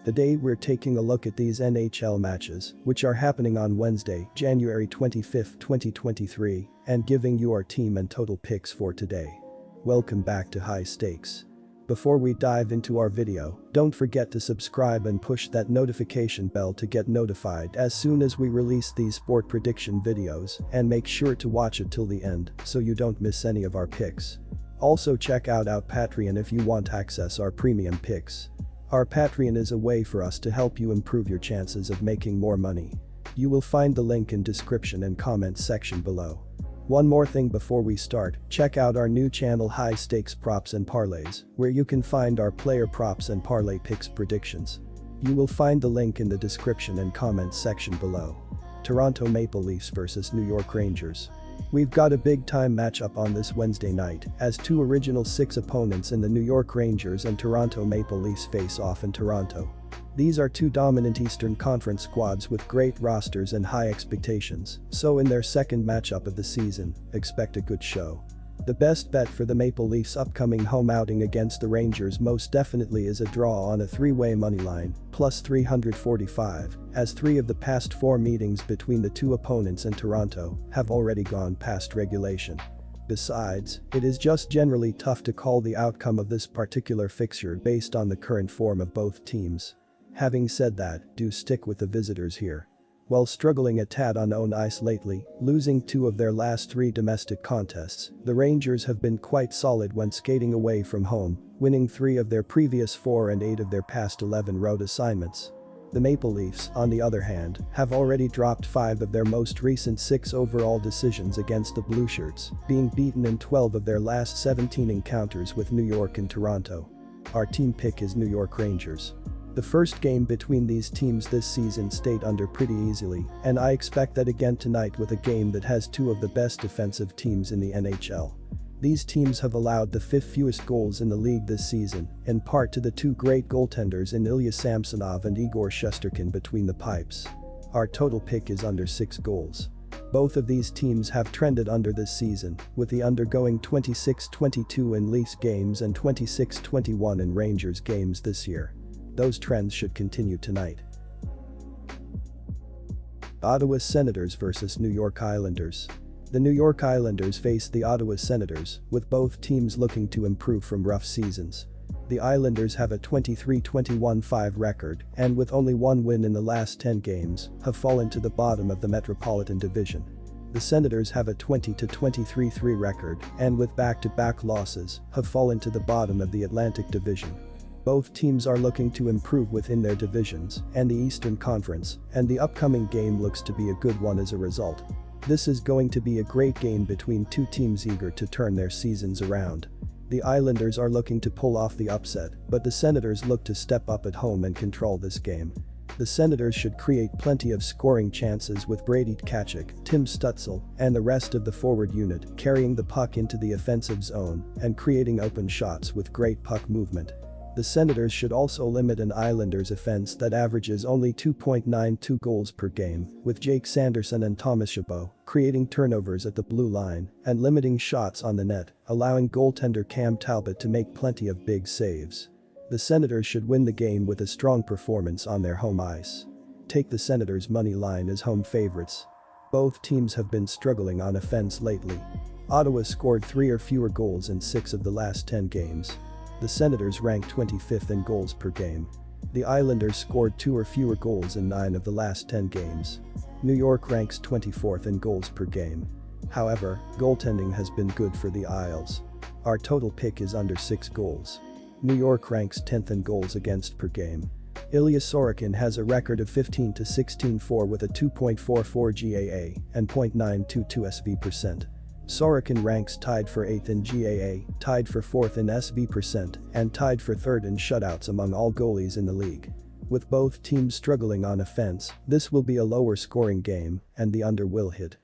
Today we're taking a look at these NHL matches, which are happening on Wednesday, January 25, 2023, and giving you our team and total picks for today. Welcome back to High Stakes. Before we dive into our video, don't forget to subscribe and push that notification bell to get notified as soon as we release these sport prediction videos, and make sure to watch it till the end so you don't miss any of our picks. Also check out our Patreon if you want to access our premium picks. Our Patreon is a way for us to help you improve your chances of making more money. You will find the link in description and comments section below. One more thing before we start, check out our new channel High Stakes Props and Parlays, where you can find our player props and parlay picks predictions. You will find the link in the description and comments section below. Toronto Maple Leafs vs New York Rangers. We've got a big-time matchup on this Wednesday night as two original six opponents in the New York Rangers and Toronto Maple Leafs face off in Toronto. These are two dominant Eastern Conference squads with great rosters and high expectations, so in their second matchup of the season, expect a good show. The best bet for the Maple Leafs' upcoming home outing against the Rangers most definitely is a draw on a three-way moneyline, plus 345, as 3 of the past 4 meetings between the two opponents in Toronto have already gone past regulation. Besides, it is just generally tough to call the outcome of this particular fixture based on the current form of both teams. Having said that, do stick with the visitors here. While struggling a tad on own ice lately, losing 2 of their last 3 domestic contests, the Rangers have been quite solid when skating away from home, winning 3 of their previous 4 and 8 of their past 11 road assignments. The Maple Leafs, on the other hand, have already dropped 5 of their most recent 6 overall decisions against the Blueshirts, being beaten in 12 of their last 17 encounters with New York and Toronto. Our team pick is New York Rangers. The first game between these teams this season stayed under pretty easily, and I expect that again tonight with a game that has 2 of the best defensive teams in the NHL. These teams have allowed the 5th fewest goals in the league this season, in part to the 2 great goaltenders in Ilya Samsonov and Igor Shesterkin between the pipes. Our total pick is under 6 goals. Both of these teams have trended under this season, with the under going 26-22 in Leafs games and 26-21 in Rangers games this year. Those trends should continue tonight. Ottawa Senators vs New York Islanders. The New York Islanders face the Ottawa Senators, with both teams looking to improve from rough seasons. The Islanders have a 23-21-5 record and with only 1 win in the last 10 games, have fallen to the bottom of the Metropolitan Division. The Senators have a 20-23-3 record and with back-to-back losses, have fallen to the bottom of the Atlantic Division. Both teams are looking to improve within their divisions and the Eastern Conference, and the upcoming game looks to be a good one as a result. This is going to be a great game between 2 teams eager to turn their seasons around. The Islanders are looking to pull off the upset, but the Senators look to step up at home and control this game. The Senators should create plenty of scoring chances with Brady Tkachuk, Tim Stützle, and the rest of the forward unit carrying the puck into the offensive zone and creating open shots with great puck movement. The Senators should also limit an Islanders offense that averages only 2.92 goals per game, with Jake Sanderson and Thomas Chabot creating turnovers at the blue line and limiting shots on the net, allowing goaltender Cam Talbot to make plenty of big saves. The Senators should win the game with a strong performance on their home ice. Take the Senators' money line as home favorites. Both teams have been struggling on offense lately. Ottawa scored 3 or fewer goals in 6 of the last 10 games. The Senators rank 25th in goals per game. The Islanders scored 2 or fewer goals in 9 of the last 10 games. New York ranks 24th in goals per game. However, goaltending has been good for the Isles. Our total pick is under 6 goals. New York ranks 10th in goals against per game. Ilya Sorokin has a record of 15-16-4 with a 2.44 GAA and .922 SV%. Sorokin ranks tied for 8th in GAA, tied for 4th in SV%, and tied for 3rd in shutouts among all goalies in the league. With both teams struggling on offense, this will be a lower scoring game, and the under will hit.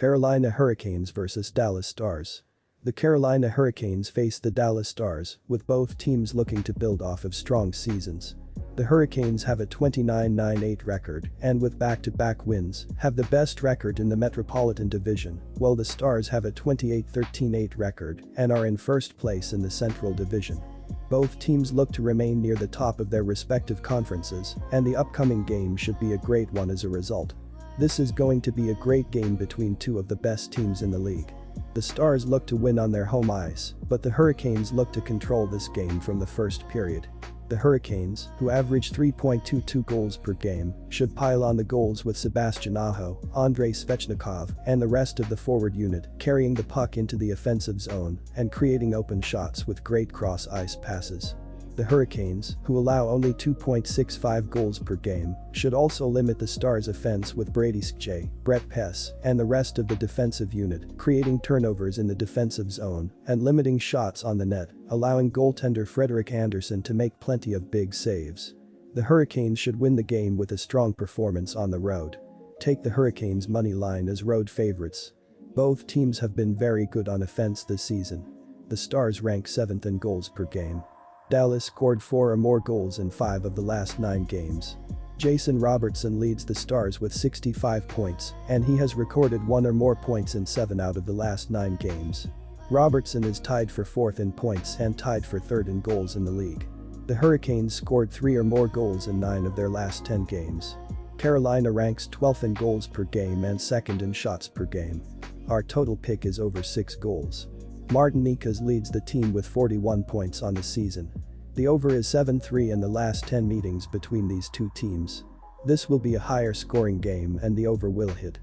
Carolina Hurricanes vs Dallas Stars. The Carolina Hurricanes face the Dallas Stars, with both teams looking to build off of strong seasons. The Hurricanes have a 29-9-8 record and with back-to-back wins, have the best record in the Metropolitan Division, while the Stars have a 28-13-8 record and are in first place in the Central Division. Both teams look to remain near the top of their respective conferences, and the upcoming game should be a great one as a result. This is going to be a great game between two of the best teams in the league. The Stars look to win on their home ice, but the Hurricanes look to control this game from the first period. The Hurricanes, who average 3.22 goals per game, should pile on the goals with Sebastian Aho, Andrei Svechnikov, and the rest of the forward unit, carrying the puck into the offensive zone and creating open shots with great cross-ice passes. The Hurricanes, who allow only 2.65 goals per game, should also limit the Stars' offense with Brady Skjei, Brett Pesce, and the rest of the defensive unit, creating turnovers in the defensive zone and limiting shots on the net, allowing goaltender Frederik Andersen to make plenty of big saves. The Hurricanes should win the game with a strong performance on the road. Take the Hurricanes' money line as road favorites. Both teams have been very good on offense this season. The Stars rank 7th in goals per game. Dallas scored 4 or more goals in 5 of the last 9 games. Jason Robertson leads the Stars with 65 points, and he has recorded 1 or more points in 7 out of the last 9 games. Robertson is tied for 4th in points and tied for 3rd in goals in the league. The Hurricanes scored 3 or more goals in 9 of their last 10 games. Carolina ranks 12th in goals per game and 2nd in shots per game. Our total pick is over 6 goals. Martin Necas leads the team with 41 points on the season. The over is 7-3 in the last 10 meetings between these two teams. This will be a higher scoring game and the over will hit.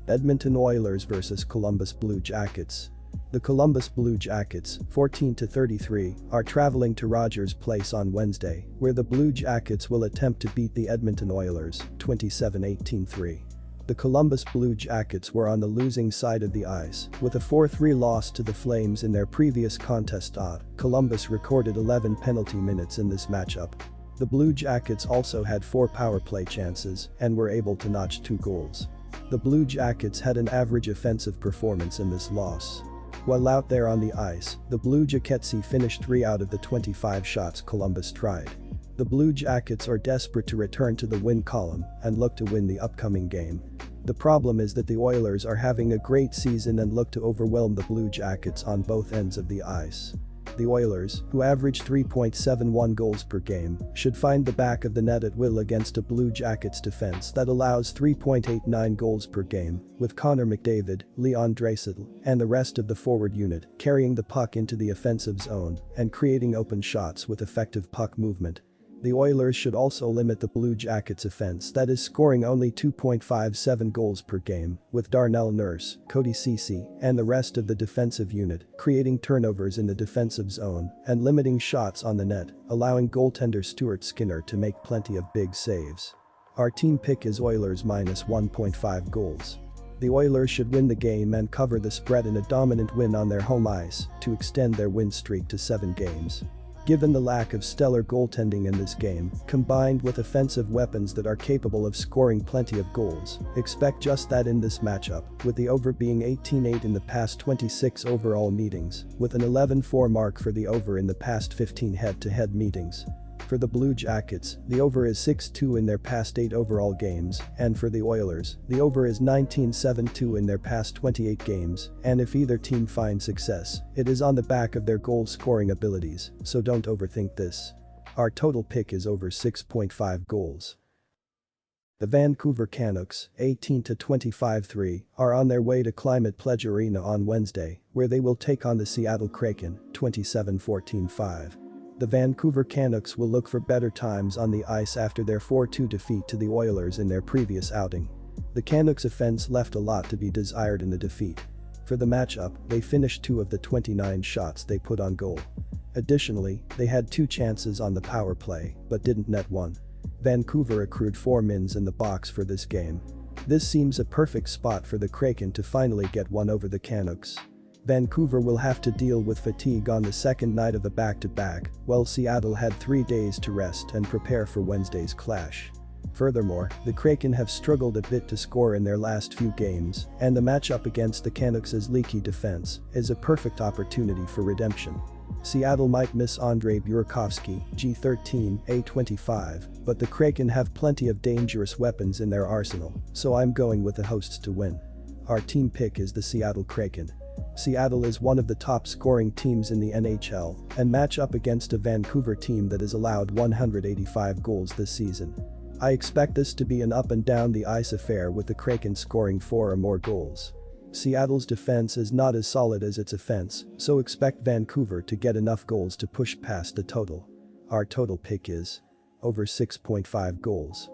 Edmonton Oilers vs Columbus Blue Jackets. The Columbus Blue Jackets, 14-33, are traveling to Rogers Place on Wednesday, where the Blue Jackets will attempt to beat the Edmonton Oilers, 27-18-3. The Columbus Blue Jackets were on the losing side of the ice, with a 4-3 loss to the Flames in their previous contest. Columbus recorded 11 penalty minutes in this matchup. The Blue Jackets also had 4 power play chances and were able to notch 2 goals. The Blue Jackets had an average offensive performance in this loss. While out there on the ice, the Blue Jackets finished 3 out of the 25 shots Columbus tried. The Blue Jackets are desperate to return to the win column and look to win the upcoming game. The problem is that the Oilers are having a great season and look to overwhelm the Blue Jackets on both ends of the ice. The Oilers, who average 3.71 goals per game, should find the back of the net at will against a Blue Jackets defense that allows 3.89 goals per game, with Connor McDavid, Leon Draisaitl, and the rest of the forward unit carrying the puck into the offensive zone and creating open shots with effective puck movement. The Oilers should also limit the Blue Jackets' offense that is scoring only 2.57 goals per game, with Darnell Nurse, Cody Ceci, and the rest of the defensive unit creating turnovers in the defensive zone and limiting shots on the net, allowing goaltender Stuart Skinner to make plenty of big saves. Our team pick is Oilers minus 1.5 goals. The Oilers should win the game and cover the spread in a dominant win on their home ice to extend their win streak to 7 games. Given the lack of stellar goaltending in this game, combined with offensive weapons that are capable of scoring plenty of goals, expect just that in this matchup, with the over being 18-8 in the past 26 overall meetings, with an 11-4 mark for the over in the past 15 head-to-head meetings. For the Blue Jackets, the over is 6-2 in their past 8 overall games, and for the Oilers, the over is 19-7-2 in their past 28 games, and if either team finds success, it is on the back of their goal-scoring abilities, so don't overthink this. Our total pick is over 6.5 goals. The Vancouver Canucks, 18-25-3, are on their way to Climate Pledge Arena on Wednesday, where they will take on the Seattle Kraken, 27-14-5. The Vancouver Canucks will look for better times on the ice after their 4-2 defeat to the Oilers in their previous outing. The Canucks' offense left a lot to be desired in the defeat. For the matchup, they finished 2 of the 29 shots they put on goal. Additionally, they had 2 chances on the power play, but didn't net 1. Vancouver accrued 4 mins in the box for this game. This seems a perfect spot for the Kraken to finally get one over the Canucks. Vancouver will have to deal with fatigue on the second night of the back-to-back, while Seattle had 3 days to rest and prepare for Wednesday's clash. Furthermore, the Kraken have struggled a bit to score in their last few games, and the matchup against the Canucks' leaky defense is a perfect opportunity for redemption. Seattle might miss Andrei Burakovsky, G13, A25, but the Kraken have plenty of dangerous weapons in their arsenal, so I'm going with the hosts to win. Our team pick is the Seattle Kraken. Seattle is one of the top scoring teams in the NHL and match up against a Vancouver team that has allowed 185 goals this season. I expect this to be an up and down the ice affair with the Kraken scoring 4 or more goals. Seattle's defense is not as solid as its offense, so expect Vancouver to get enough goals to push past the total. Our total pick is over 6.5 goals.